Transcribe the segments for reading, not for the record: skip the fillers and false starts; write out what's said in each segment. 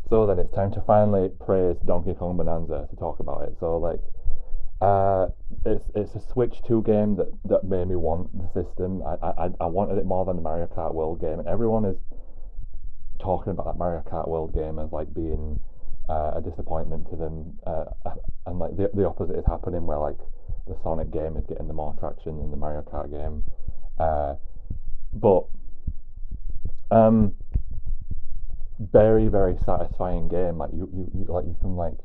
So then it's time to finally praise Donkey Kong Bonanza to talk about it. So like, uh, it's a Switch 2 game that made me want the system. I wanted it more than the Mario Kart World game, and everyone is talking about that Mario Kart World game as like being a disappointment to them, and like the opposite is happening, where like the Sonic game is getting the more traction than the Mario Kart game. Uh, but um, very satisfying game. Like you like you can like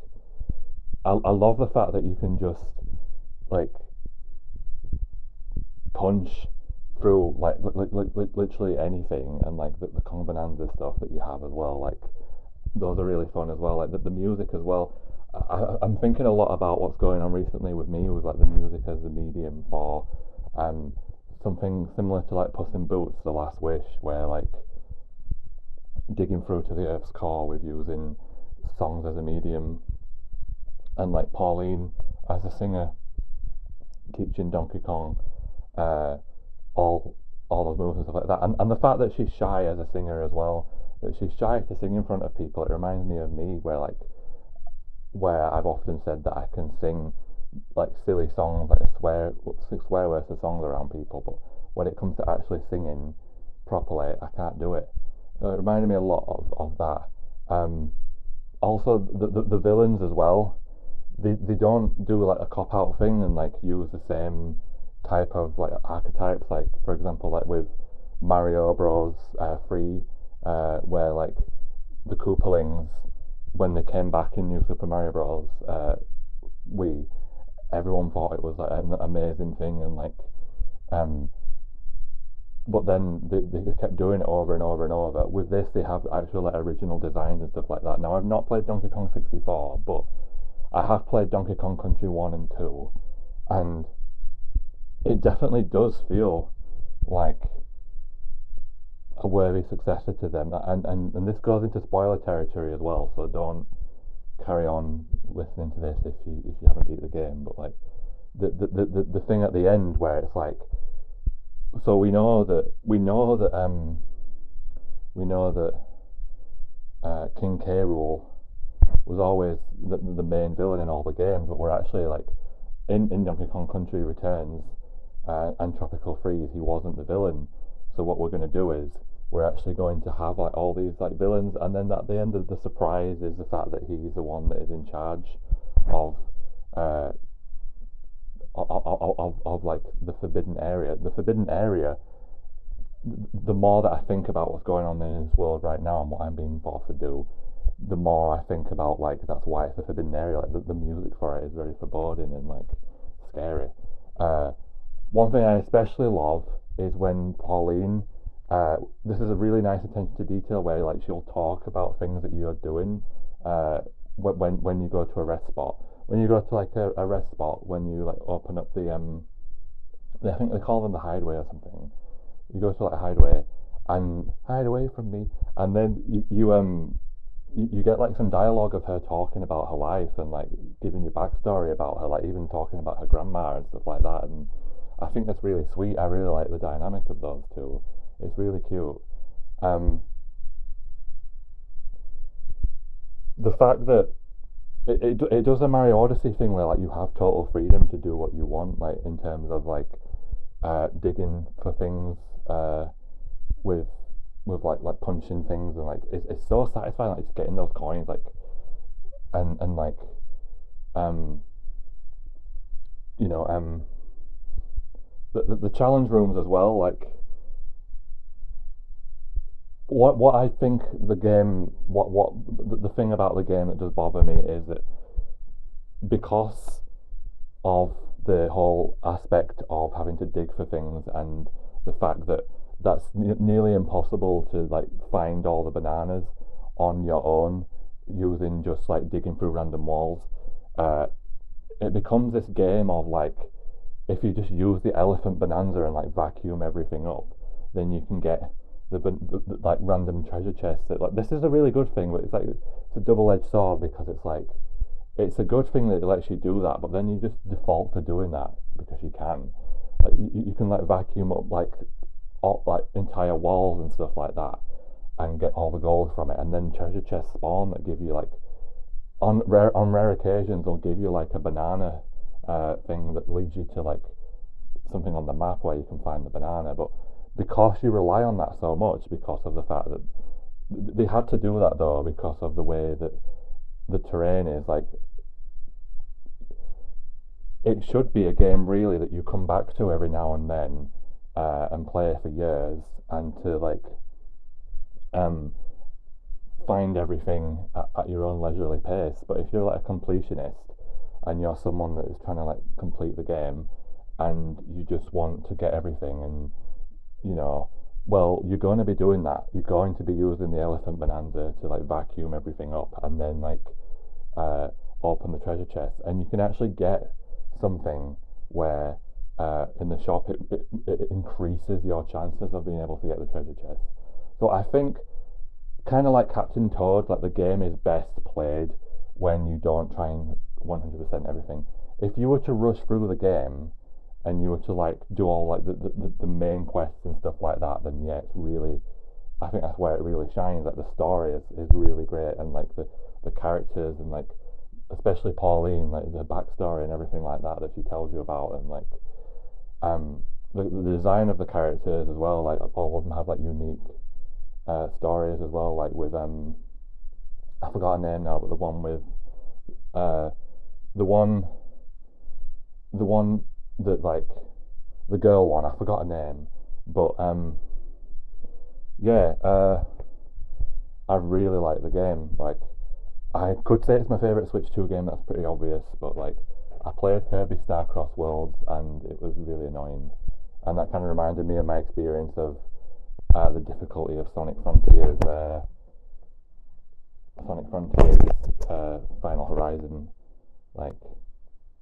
I love the fact that you can just like punch through like literally anything, and like the Kong Bonanza stuff that you have as well. Like those are really fun as well. Like the music as well. I'm thinking a lot about what's going on recently with me with like the music as the medium for um something similar to like Puss in Boots: The Last Wish, where like digging through to the Earth's core with using songs as a medium, and like Pauline as a singer teaching Donkey Kong uh, all those moves and stuff like that, and the fact that she's shy as a singer as well, that she's shy to sing in front of people. It reminds me of me, where I've often said that I can sing like silly songs, like swear words of songs around people, but when it comes to actually singing properly, I can't do it. It reminded me a lot of that. Also, the villains as well. They don't do like a cop out thing and like use the same type of like archetypes. Like for example, like with Mario Bros. 3, where like the Koopalings, when they came back in New Super Mario Bros. We Everyone thought it was like an amazing thing, and like um, but then they kept doing it over and over and over. With this, they have actual like original designs and stuff like that. Now, I've not played Donkey Kong 64, but I have played Donkey Kong Country 1 and 2, and it definitely does feel like a worthy successor to them. And this goes into spoiler territory as well, so don't carry on listening to this if you haven't beat the game. But like the thing at the end where it's like, so we know that King K. Rool was always the main villain in all the games, but we're actually like in Donkey Kong Country Returns and Tropical Freeze, he wasn't the villain. So what we're going to do is we're actually going to have like all these like villains, and then at the end of the surprise is the fact that he's the one that is in charge of uh, of like the forbidden area. The forbidden area. The more that I think about what's going on in this world right now and what I'm being forced to do, the more I think about like that's why it's a forbidden area. Like the music for it is very foreboding and like scary. Uh, One thing I especially love is when Pauline. This is a really nice attention to detail where like she'll talk about things that you're doing. When you go to a rest spot. When you go to like a rest spot, when you like open up I think they call them the hideaway or something. You go to like a hideaway and hide away from me, and then you get like some dialogue of her talking about her life and like giving you backstory about her, like even talking about her grandma and stuff like that. And I think that's really sweet. I really like the dynamic of those two. It's really cute. Um, the fact that it does a Mario Odyssey thing where like you have total freedom to do what you want, like in terms of like digging for things with like punching things, and like it's so satisfying like just getting those coins, like and like um you know the challenge rooms as well. Like what I think the game what the thing about the game that does bother me is that because of the whole aspect of having to dig for things, and the fact that that's nearly impossible to like find all the bananas on your own using just like digging through random walls. uh, it becomes this game of like, if you just use the elephant bonanza and like vacuum everything up, then you can get the like random treasure chests. That like, this is a really good thing, but it's like it's a double-edged sword, because it's like it's a good thing that it lets you do that, but then you just default to doing that because you can. Like you can like vacuum up like entire walls and stuff like that, and get all the gold from it, and then treasure chests spawn that give you like on rare occasions they'll give you like a banana thing that leads you to like something on the map where you can find the banana. But because you rely on that so much, because of the fact that they had to do that though, because of the way that the terrain is, like it should be a game really that you come back to every now and then and play for years, and to like um, find everything at your own leisurely pace. But if you're like a completionist and you're someone that is trying to like complete the game and you just want to get everything, and you know, well, you're going to be doing that. You're going to be using the elephant bonanza to like vacuum everything up and then like uh, open the treasure chest, and you can actually get something where in the shop it increases your chances of being able to get the treasure chest. So I think, kind of like Captain Toad, like the game is best played when you don't try and 100% everything. If you were to rush through the game and you were to like do all like the main quests and stuff like that, then yeah, it's really, I think that's where it really shines. Like the story is really great, and like the characters, and like especially Pauline, like the backstory and everything like that that she tells you about, and like the design of the characters as well. Like all of them have like unique stories as well. Like with I forgot her name now, but the one with uh, the one the one that like the girl one, I forgot her name, but yeah, I really like the game. Like I could say it's my favourite Switch 2 game, that's pretty obvious, but like I played Kirby Starcross Worlds and it was really annoying. And that kind of reminded me of my experience of the difficulty of Sonic Frontiers Final Horizon. Like,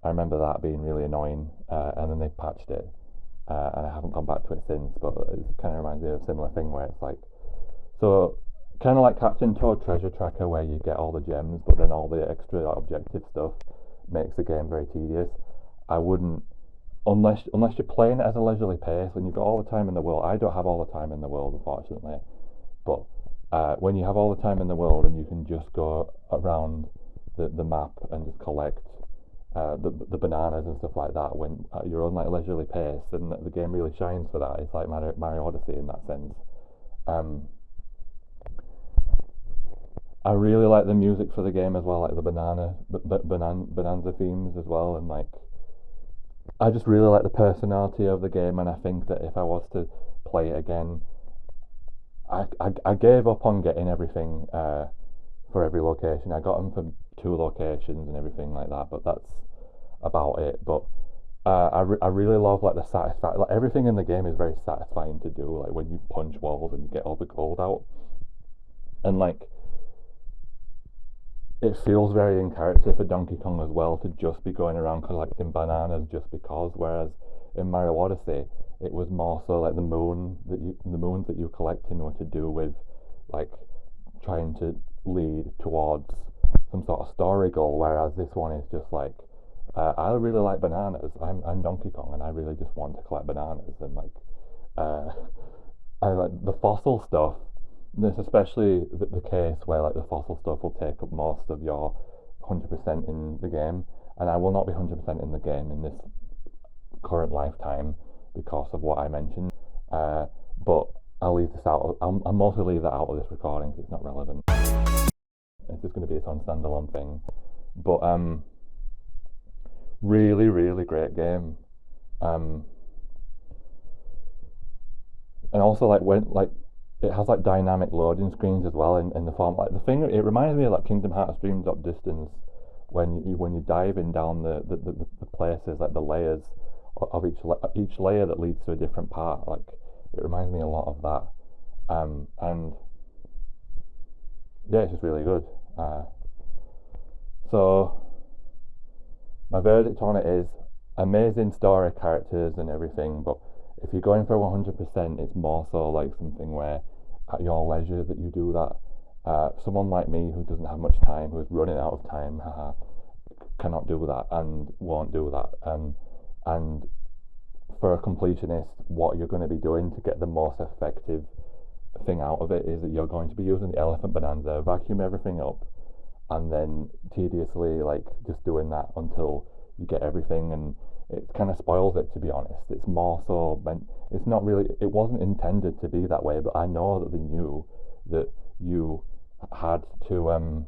I remember that being really annoying, and then they patched it, and I haven't gone back to it since, but it kind of reminds me of a similar thing where it's like, so kind of like Captain Toad Treasure Tracker, where you get all the gems, but then all the extra objective stuff makes the game very tedious. I wouldn't, unless you're playing it as a leisurely pace, when you've got all the time in the world. I don't have all the time in the world, unfortunately, but when you have all the time in the world and you can just go around the map and just collect the bananas and stuff like that when at your own like leisurely pace, then the game really shines for that. It's like Mario Odyssey in that sense. Um, I really like the music for the game as well, like the Bananza themes as well, and like I just really like the personality of the game. And I think that if I was to play it again, I gave up on getting everything for every location. I got them for 2 locations and everything like that, but that's about it. But I really love like the satisfaction. Like everything in the game is very satisfying to do. Like when you punch walls and you get all the gold out, and like it feels very in character for Donkey Kong as well to just be going around collecting bananas just because. Whereas in Mario Odyssey, it was more so like the moons that you were collecting were to do with like trying to lead towards some sort of story goal. Whereas this one is just like, I really like bananas. I'm Donkey Kong, and I really just want to collect bananas. And like, uh, I like the fossil stuff. There's especially the case where like the fossil stuff will take up most of your 100% in the game, and I will not be 100% in the game in this current lifetime because of what I mentioned. But I'll leave this out. I'll mostly leave that out of this recording because it's not relevant. It's just going to be its own standalone thing. But really, really great game. Um, and also like when like it has like dynamic loading screens as well in the form like the thing. It reminds me of like Kingdom Hearts Dream Drop Distance when you diving down the places, like the layers of each layer that leads to a different part. Like it reminds me a lot of that. And yeah, it's just really good. So my verdict on it is amazing story, characters, and everything. But if you're going for 100%, it's more so like something where at your leisure that you do that. Someone like me who doesn't have much time, who's running out of time, cannot do that and won't do that. And for a completionist, what you're going to be doing to get the most effective thing out of it is that you're going to be using the elephant bonanza, vacuum everything up, and then tediously like just doing that until you get everything, and it kind of spoils it, to be honest. It's more so meant, it's not really, it wasn't intended to be that way, but I know that they knew that you had to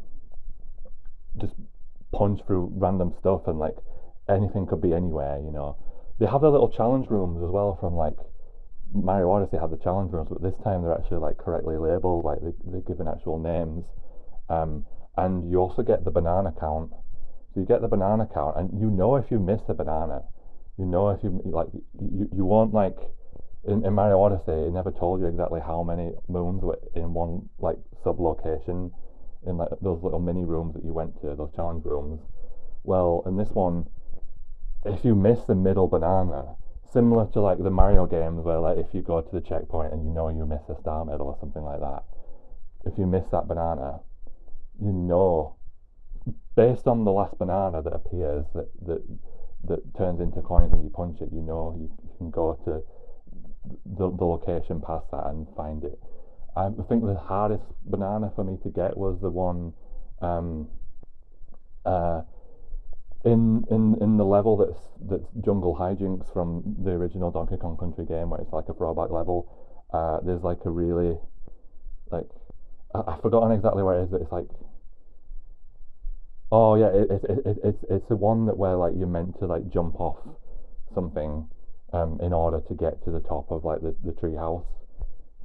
just punch through random stuff, and like anything could be anywhere, you know. They have their little challenge rooms as well from like Mario Odyssey had the challenge rooms, but this time they're actually like correctly labeled, like they're given actual names. Um, and you also get the banana count. So you get the banana count, and you know if you miss a banana, you know if you like you won't like in Mario Odyssey. It never told you exactly how many moons were in one like sub location in like those little mini rooms that you went to, those challenge rooms. Well, in this one, if you miss the middle banana, similar to like the Mario games where like if you go to the checkpoint and you know you miss a star medal or something like that, if you miss that banana, you know based on the last banana that appears that turns into coins when you punch it, you know you can go to the location past that and find it. I think the hardest banana for me to get was the one um, uh, in the level that's jungle hijinks from the original Donkey Kong Country game, where it's like a throwback level. There's like a really like I've forgotten exactly where it is, but it's like, oh yeah, it's the one that where like you're meant to like jump off something in order to get to the top of like the tree house.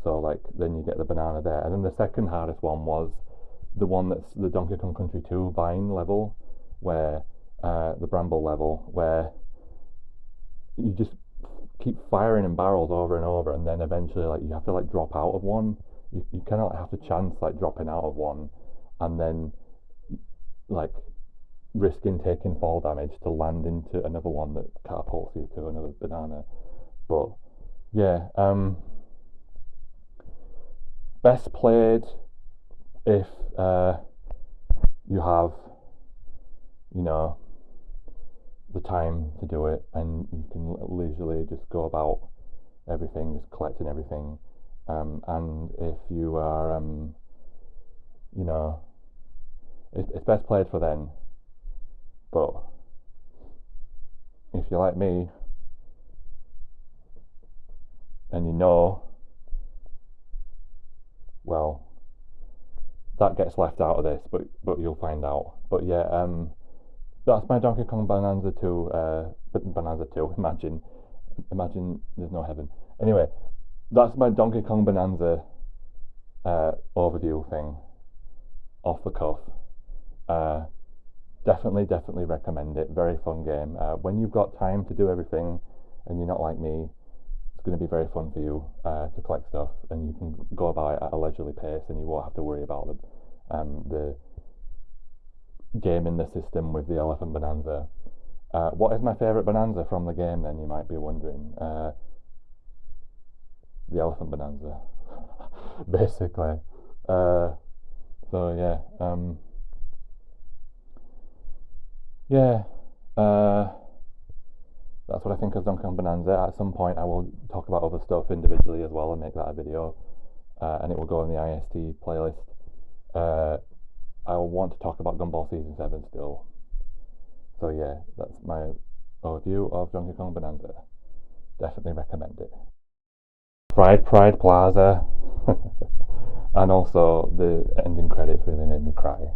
So like then you get the banana there, and then the second hardest one was the one that's the Donkey Kong Country 2 Vine level, where the Bramble level, where you just keep firing in barrels over and over, and then eventually like you have to like drop out of one. You kind of like have to chance like dropping out of one, and then like risking taking fall damage to land into another one that catapults you to another banana. But yeah, best played if you have, you know, the time to do it, and you can leisurely just go about everything, just collecting everything. And if you are, you know, it's best played for then. But if you're like me, and you know, well, that gets left out of this, but you'll find out. But yeah, that's my Donkey Kong Bonanza 2. Bonanza 2. Imagine there's no heaven. Anyway, that's my Donkey Kong Bonanza overview thing, off the cuff. Definitely recommend it. Very fun game. When you've got time to do everything, and you're not like me, it's going to be very fun for you to collect stuff, and you can go about it at a leisurely pace, and you won't have to worry about the game in the system with the Elephant Bonanza. What is my favourite Bonanza from the game then, you might be wondering? The Elephant Bonanza, basically. So yeah, yeah, that's what I think of Donkey Kong Bonanza. At some point I will talk about other stuff individually as well and make that a video, and it will go on the IST playlist. I will want to talk about Gumball Season 7 still. So yeah, that's my overview of Donkey Kong Bonanza. Definitely recommend it. Fried Pride Plaza, and also the ending credits really made me cry.